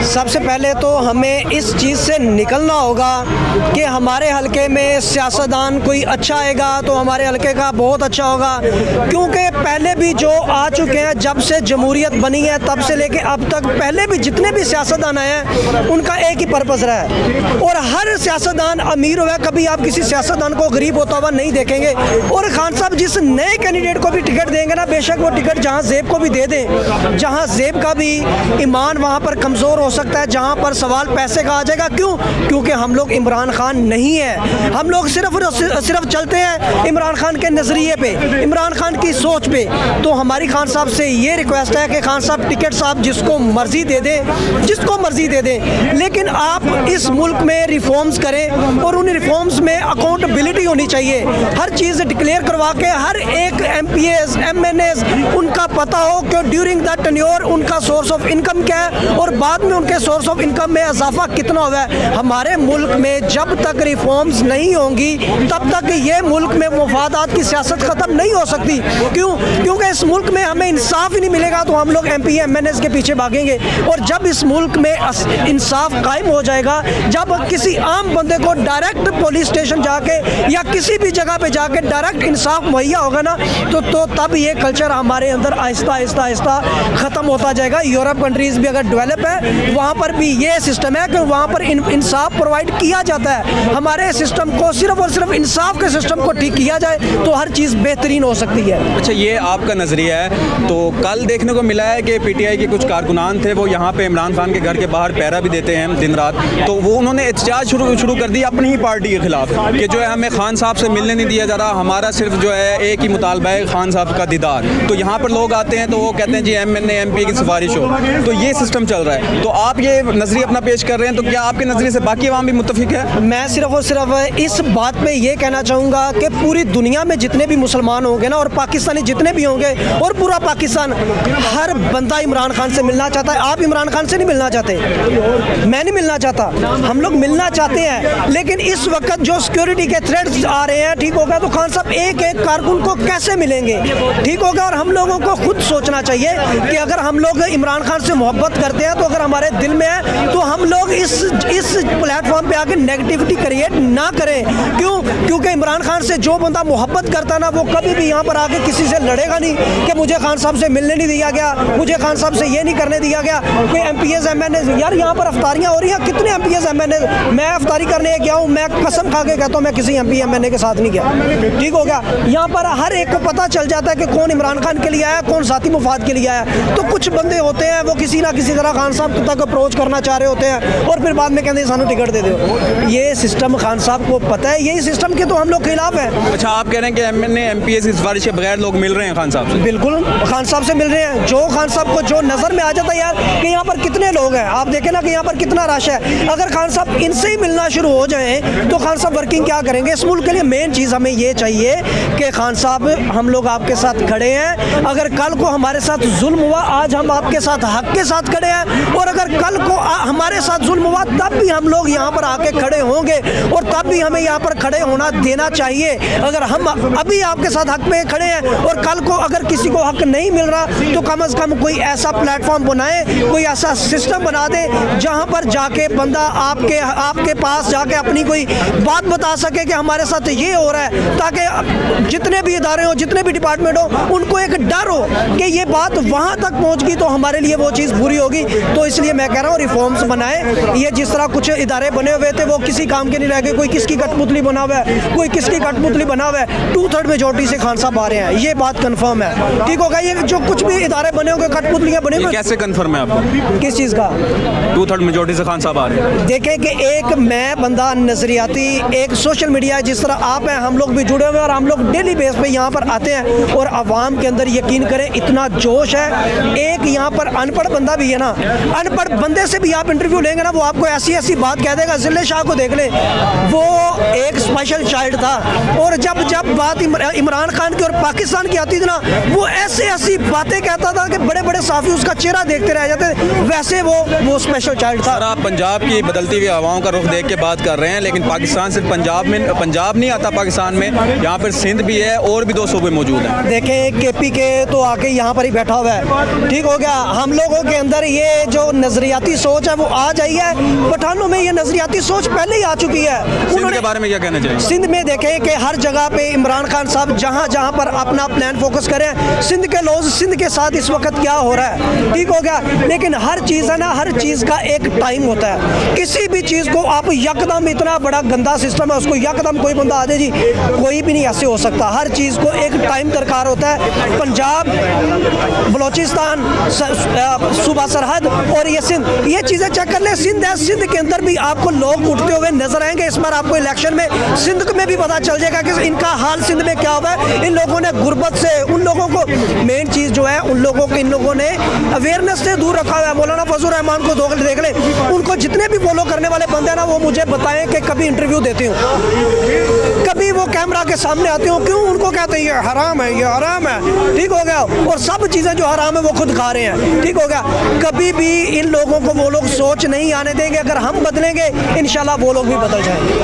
सबसे पहले तो हमें इस चीज़ से निकलना होगा कि हमारे हलके में सियासतदान कोई अच्छा आएगा तो हमारे हलके का बहुत अच्छा होगा, क्योंकि पहले भी जो आ चुके हैं, जब से जमहूरियत बनी है तब से लेके अब तक पहले भी जितने भी सियासतदान आए हैं उनका एक ही पर्पस रहा है, और हर सियासतदान अमीर हुआ, कभी आप किसी सियासतदान को गरीब होता हुआ नहीं देखेंगे। और खान साहब जिस नए कैंडिडेट को भी टिकट देंगे ना, बेशक वो टिकट जहाँ जेब को भी दे दें, जहाँ जेब का भी ईमान वहाँ पर कमज़ोर हो सकता है, जहाँ पर सवाल पैसे का आ जाएगा। क्यों? क्योंकि हम लोग इमरान खान नहीं है, हम लोग सिर्फ चलते हैं इमरान खान के नज़रिए पे, इमरान खान की सोच पे। तो हमारी खान साहब से ये रिक्वेस्ट है कि खान साहब टिकट साहब जिसको मर्जी दे दें, जिसको मर्जी दे दें, लेकिन आप इस मुल्क में रिफॉर्म्स करें और उन रिफॉर्म्स में अकाउंटेबिलिटी होनी चाहिए। हर चीज़ डिक्लेयर करवा के हर एक MPs MNAs उनका पता हो कि ड्यूरिंग द टेन्योर उनका सोर्स ऑफ इनकम क्या है और बाद में उनके सोर्स ऑफ इनकम में इजाफा कितना हुआ है। हमारे मुल्क में जब तक रिफॉर्म्स नहीं होंगी तब तक ये मुल्क में मुफादात की सियासत ख़त्म नहीं हो सकती। क्यों? क्योंकि इस मुल्क में हमें इंसाफ ही नहीं मिलेगा तो हम लोग MP MNAs के पीछे भागेंगे, और जब इस मुल्क में इंसाफ कायम हो जाएगा, जब किसी आम बंदे को डायरेक्ट पुलिस स्टेशन जाके या किसी भी जगह पे जाके डायरेक्ट इंसाफ मुहैया होगा ना, तो तब ये कल्चर हमारे अंदर आहिस्ता आहिस्ता ख़त्म होता जाएगा। यूरोप कंट्रीज़ भी अगर डेवलप है, वहाँ पर भी ये सिस्टम है कि वहाँ पर इंसाफ प्रोवाइड किया जाता है। हमारे सिस्टम को सिर्फ और सिर्फ इंसाफ के सिस्टम को ठीक किया जाए तो हर चीज़ बेहतरीन हो सकती है। अच्छा, ये आपका नज़रिया है। तो कल देखने को मिला है कि PTI के कुछ कारकुनान थे, वो यहाँ पे इमरान खान के घर के बाहर पहरा भी देते हैं दिन रात, तो वो उन्होंने एहतजाज शुरू कर दी अपनी ही पार्टी के खिलाफ कि जो है हमें खान साहब से मिलने नहीं दिया जा रहा, हमारा सिर्फ जो है एक ही मुतालबा है खान साहब का दीदार। तो यहाँ पर लोग आते हैं तो वो कहते हैं जी MNA MP की सिफारिश हो, तो ये सिस्टम चल रहा है। तो आप ये नज़रिया अपना पेश कर रहे हैं, तो क्या आपके नज़रिए से बाकी अवाम भी मुत्तफिक है? मैं सिर्फ और सिर्फ इस बात पे ये कहना चाहूँगा कि पूरी दुनिया में जितने भी मुसलमान होंगे ना और पाकिस्तानी जितने भी होंगे और पूरा पाकिस्तान, हर बंदा इमरान खान से मिलना चाहता है। आप इमरान खान से नहीं मिलना चाहते, मैं नहीं मिलना चाहता, हम लोग मिलना चाहते हैं, लेकिन इस वक्त जो सिक्योरिटी के थ्रेट्स आ रहे हैं, ठीक होगा, तो खान साहब एक एक कारकुन को कैसे मिलेंगे? ठीक होगा। और हम लोगों को खुद सोचना चाहिए कि अगर हम लोग इमरान खान से मोहब्बत करते हैं, तो अगर हमारे दिल में है तो हम लोग इस प्लेटफॉर्म पे आके नेगेटिविटी क्रिएट ना करें। क्यों? क्योंकि इमरान खान से जो बंदा मोहब्बत करता है ना, वो कभी भी यहाँ पर आके किसी से लड़ेगा नहीं कि मुझे खान साहब से मिलने नहीं दिया गया, मुझे खान साहब से ये नहीं करने दिया गया। कोई MPs MNAs, यार यहाँ पर अफ्तारियाँ हो रही हैं, कितने MPs MNAs, मैं अफ्तारी करने गया हूँ, मैं कसम खा के कहता हूँ मैं किसी MP MNA के साथ नहीं गया। ठीक हो गया। यहाँ पर हर एक को पता चल जाता है कि कौन इमरान खान के लिए आया, कौन ज़ाती मुफाद के लिए आया। तो कुछ बंदे होते हैं वो किसी ना किसी तरह खान साहब तक अप्रोच करना चाह रहे होते हैं और फिर बाद में कहते हैं सानू टिकट दे दो। ये सिस्टम खान साहब को पता है, यही सिस्टम के तो हम लोग खिलाफ हैं। अच्छा, आप कह रहे हैं कि MNA MPs की सिफारिश के बगैर लोग मिल रहे हैं खान साहब से? बिल्कुल, खान साहब से मिल रहे हैं। जो खान साहब को जो नज़र में आ जाता है यार कि यहाँ पर कितने लोग हैं, आप देखें ना कि यहाँ पर कितना रश है, अगर खान साहब इनसे ही मिलना शुरू हो जाए तो खान साहब वर्किंग क्या करेंगे इस मुल्क के लिए? मेन चीज़ हमें ये चाहिए कि खान साहब हम लोग आपके साथ खड़े हैं। अगर कल को हमारे साथ जुल्म हुआ, आज हम आपके साथ हक के साथ खड़े हैं, और अगर कल को हमारे साथ जुल्म हुआ तब भी हम लोग यहाँ पर आके खड़े होंगे और तब भी हमें यहाँ पर खड़े होना देना चाहिए। अगर हम अभी आपके साथ हक में खड़े हैं और कल को अगर किसी को हक नहीं मिल रहा तो कम से कम कोई ऐसा प्लेटफॉर्म बनाए, कोई ऐसा सिस्टम बना दे जहाँ पर जाके बंदा आपके पास जाके अपनी कोई बात बता सके कि हमारे साथ ये हो रहा है, ताकि जितने भी इदारे हो, जितने भी डिपार्टमेंट हो, उनको एक डर हो कि ये बात वहाँ तक पहुँच गई तो हमारे लिए वो चीज़ बुरी होगी। तो इसलिए मैं कह रहा हूँ रिफॉर्म्स बनाए। ये जिस तरह कुछ इदारे बने हुए थे वो किसी काम के नहीं रह गए, कोई किसकी कठपुतली बना हुआ है, कोई किसकी कठपुतली बना हुआ है। 2/3 मेजोरिटी से खान साहब आ रहे हैं, ये बात कंफर्म है। ठीक होगा। ये जो कुछ भी इदारे बने होंगे, कठपुतलियाँ बने हुए, कैसे कंफर्म है आपको? किस चीज़ का? 2/3 मेजोरिटी से खान साहब आ रहे हैं। देखें कि एक मैं बंदा नज़रियाती, एक सोशल मीडिया जिस तरह आप हैं, हम लोग भी जुड़े हुए हैं और हम लोग डेली बेस पे यहाँ पर आते हैं और आवाम के अंदर यकीन करें इतना जोश है। एक यहाँ पर अनपढ़ बंदा भी है ना, अनपढ़ बंदे से भी आप इंटरव्यू लेंगे ना, वो आपको ऐसी बात कह देगा। जिले शाह को देख ले, वो एक स्पेशल चाइल्ड था और जब बात इमरान खान की और पाकिस्तान की आती थी ना, वो ऐसी बातें कहता था कि बड़े बड़े साफी उसका चेहरा देखते रह जाते थे। वैसे वो स्पेशल चाइल्ड था। आप पंजाब की बदलती हुई हवाओं का रुख देख के बात कर रहे हैं, लेकिन पाकिस्तान सिर्फ पंजाब नहीं आता पाकिस्तान में, यहाँ पर सिंध भी है और भी 2 सूबे मौजूद हैं। देखें KP के तो आके यहाँ पर ही बैठा हुआ है। ठीक हो गया। हम लोगों के अंदर ये जो नज़रियाती सोच है है वो आ जाई है। पठानों में ये नजरियाती सोच पहले ही आ चुकी है। सिंध के बारे में क्या कहना चाहिए? सिंध में देखें कि हर जगह पे इमरान खान साहब जहां जहां पर अपना प्लान फोकस करें, सिंध के लोग सिंध के साथ इस वक्त क्या हो रहा है, ठीक हो गया। लेकिन हर चीज़ है ना, हर चीज़ का एक टाइम होता है। किसी भी चीज़ को आप यकदम, इतना बड़ा गंदा सिस्टम है, उसको यकदम कोई बंदा आ दे जी, कोई भी नहीं ऐसे हो सकता। हर चीज़ को एक टाइम दरकार होता है। पंजाब, बलोचिस्तान, सूबा सरहद और ये सिंध, ये चीज़ें चेक कर ले। सिंध है, सिंध के अंदर भी आपको लोग उठते हुए नजर आएंगे। इस बार आपको इलेक्शन में सिंध में भी पता चल जाएगा कि इनका हाल सिंध में क्या हुआ है। इन लोगों ने गुर्बत से, उन लोगों को मेन चीज़ जो है, उन लोगों को इन लोगों ने अवेयरनेस से दूर रखा हुआ है। मौलाना फजल रहमान को देख ले, उनको जितने भी फॉलो करने वाले बंदे हैं ना, वो मुझे बताएं कि कभी इंटरव्यू देते हो, कभी वो कैमरा के सामने आते हो, क्यों उनको कहते हैं ये हराम है, ये हराम है, ठीक हो गया। और सब चीज़ें जो हराम है वो खुद खा रहे हैं, ठीक हो गया। कभी भी इन लोगों को वो लोग सोच नहीं आने देंगे। अगर हम बदलेंगे, इंशाल्लाह वो लोग भी बदल जाएंगे।